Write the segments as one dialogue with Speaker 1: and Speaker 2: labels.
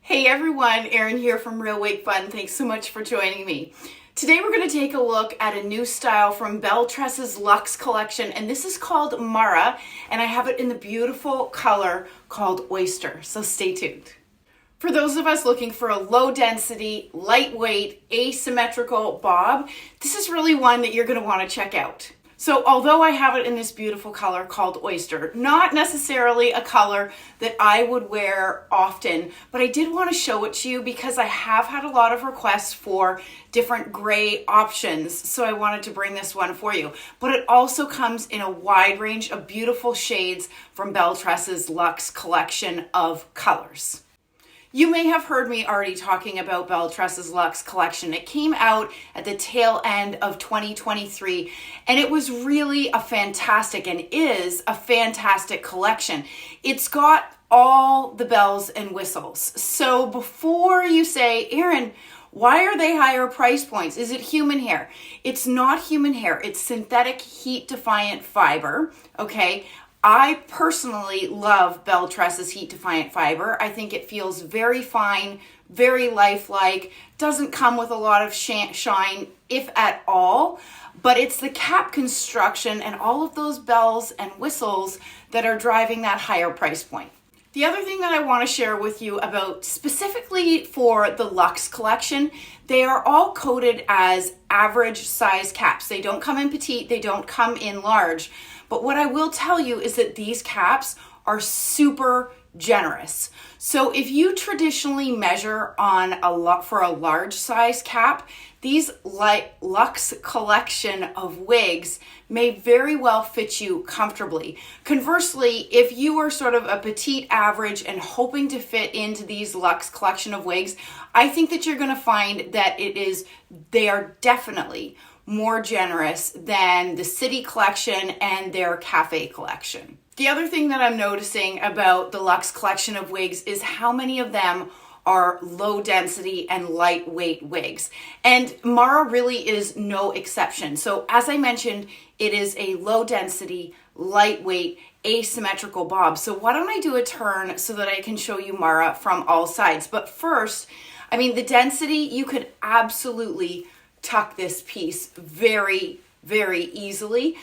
Speaker 1: Hey everyone, Erin here from Real Wig Fun. Thanks so much for joining me. Today we're going to take a look at a new style from Belle Tress's Luxe collection, and this is called Mara, and I have it in the beautiful color called Oyster, so stay tuned. For those of us looking for a low density, lightweight, asymmetrical bob, this is really one that you're going to want to check out. So although I have it in this beautiful color called Oyster, not necessarily a color that I would wear often, but I did want to show it to you because I have had a lot of requests for different gray options. So I wanted to bring this one for you. But it also comes in a wide range of beautiful shades from Belle Tress's Luxe collection of colors. You may have heard me already talking about Belle Tress's Luxe collection. It came out at the tail end of 2023, and it was really a fantastic and is a fantastic collection. It's got all the bells and whistles. So before you say, Erin, why are they higher price points? Is it human hair? It's not human hair. It's synthetic heat-defiant fiber, okay? I personally love Belle Tress's Heat Defiant Fiber. I think it feels very fine, very lifelike, doesn't come with a lot of shine, if at all, but it's the cap construction and all of those bells and whistles that are driving that higher price point. The other thing that I want to share with you about specifically for the Luxe collection, they are all coded as average size caps. They don't come in petite, they don't come in large. But what I will tell you is that these caps are super generous. So if you traditionally measure on for a large size cap, these Luxe collection of wigs may very well fit you comfortably. Conversely, if you are sort of a petite average and hoping to fit into these Luxe collection of wigs, I think that you're going to find that they are definitely more generous than the City collection and their Cafe collection. The other thing that I'm noticing about the Luxe collection of wigs is how many of them are low density and lightweight wigs. And Mara really is no exception. So as I mentioned, it is a low density, lightweight, asymmetrical bob. So why don't I do a turn so that I can show you Mara from all sides. But first, I mean, the density, you could absolutely tuck this piece very, very easily.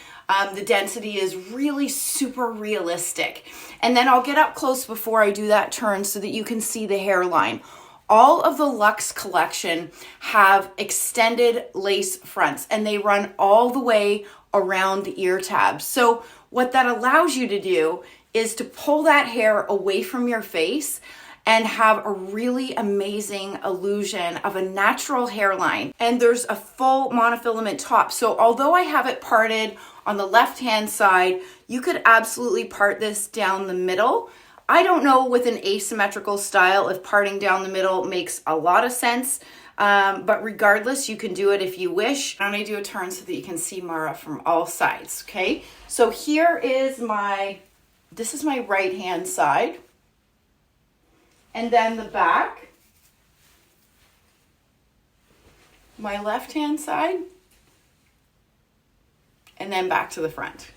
Speaker 1: The density is really super realistic. And then I'll get up close before I do that turn so that you can see the hairline. All of the Luxe collection have extended lace fronts and they run all the way around the ear tabs. So what that allows you to do is to pull that hair away from your face and have a really amazing illusion of a natural hairline. And there's a full monofilament top. So although I have it parted on the left-hand side, you could absolutely part this down the middle. I don't know with an asymmetrical style if parting down the middle makes a lot of sense, but regardless, you can do it if you wish. I'm gonna do a turn so that you can see Mara from all sides, okay? So here is this is my right-hand side. And then the back, my left-hand side, and then back to the front.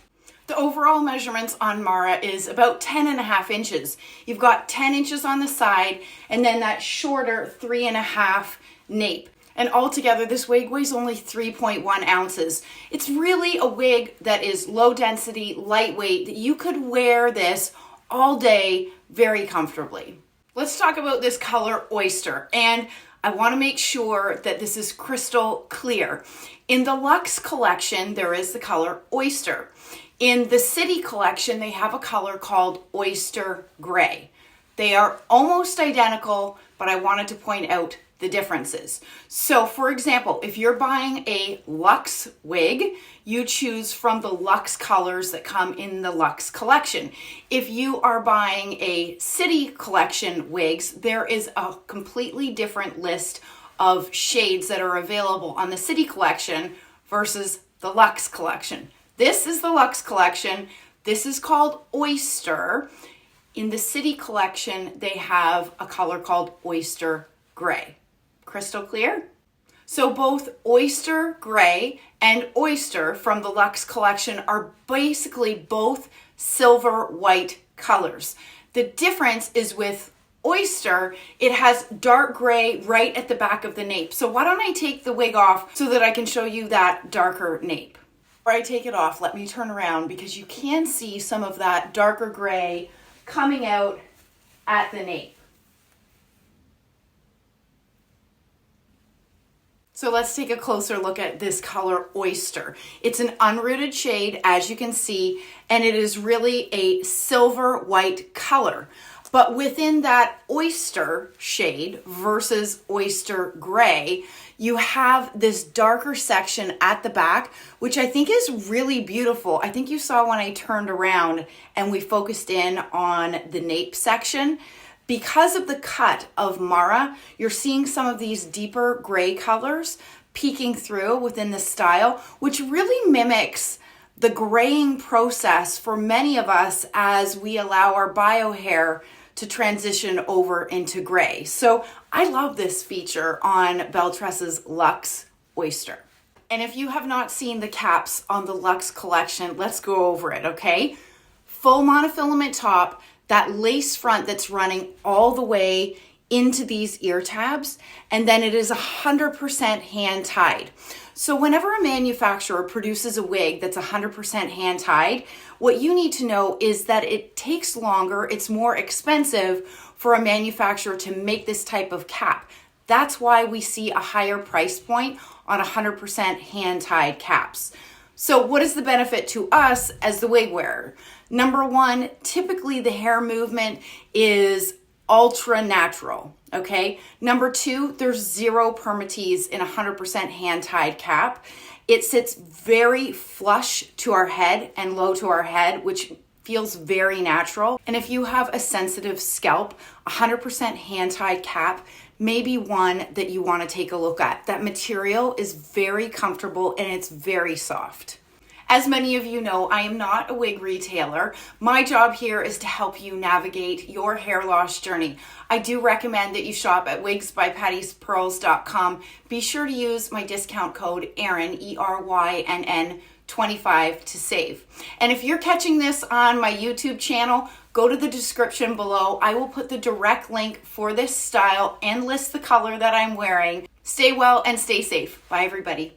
Speaker 1: The overall measurements on Mara is about 10.5 inches. You've got 10 inches on the side, and then that shorter 3.5 nape. And altogether, this wig weighs only 3.1 ounces. It's really a wig that is low density, lightweight, that you could wear this all day very comfortably. Let's talk about this color Oyster, and I want to make sure that this is crystal clear. In the Luxe collection, there is the color Oyster. In the City collection, they have a color called Oyster Gray. They are almost identical, but I wanted to point out the differences. So for example, if you're buying a Luxe wig, you choose from the Luxe colors that come in the Luxe collection. If you are buying a City collection wigs, there is a completely different list of shades that are available on the City collection versus the Luxe collection. This is the Luxe collection. This is called Oyster. In the City collection, they have a color called Oyster Gray. Crystal clear? So both Oyster Gray and Oyster from the Luxe collection are basically both silver white colors. The difference is with Oyster, it has dark gray right at the back of the nape. So why don't I take the wig off so that I can show you that darker nape. Before I take it off, let me turn around because you can see some of that darker gray coming out at the nape. So let's take a closer look at this color Oyster. It's an unrooted shade, as you can see, and it is really a silver white color. But within that Oyster shade versus Oyster gray, you have this darker section at the back, which I think is really beautiful. I think you saw when I turned around and we focused in on the nape section. Because of the cut of Mara, you're seeing some of these deeper gray colors peeking through within the style, which really mimics the graying process for many of us as we allow our bio hair to transition over into gray. So I love this feature on Belle Tress's Luxe Oyster. And if you have not seen the caps on the Luxe collection, let's go over it, okay? Full monofilament top, that lace front that's running all the way into these ear tabs, and then it is 100% hand tied. So whenever a manufacturer produces a wig that's 100% hand tied, what you need to know is that it takes longer, it's more expensive for a manufacturer to make this type of cap. That's why we see a higher price point on 100% hand tied caps. So what is the benefit to us as the wig wearer? Number one, typically the hair movement is ultra natural, okay? Number two, there's zero permatease in 100% hand-tied cap. It sits very flush to our head and low to our head, which feels very natural. And if you have a sensitive scalp, 100% hand-tied cap may be one that you want to take a look at. That material is very comfortable and it's very soft. As many of you know, I am not a wig retailer. My job here is to help you navigate your hair loss journey. I do recommend that you shop at wigsbypattispearls.com. Be sure to use my discount code ERYNN, ERYNN 25 to save. And if you're catching this on my YouTube channel, go to the description below. I will put the direct link for this style and list the color that I'm wearing. Stay well and stay safe. Bye, everybody.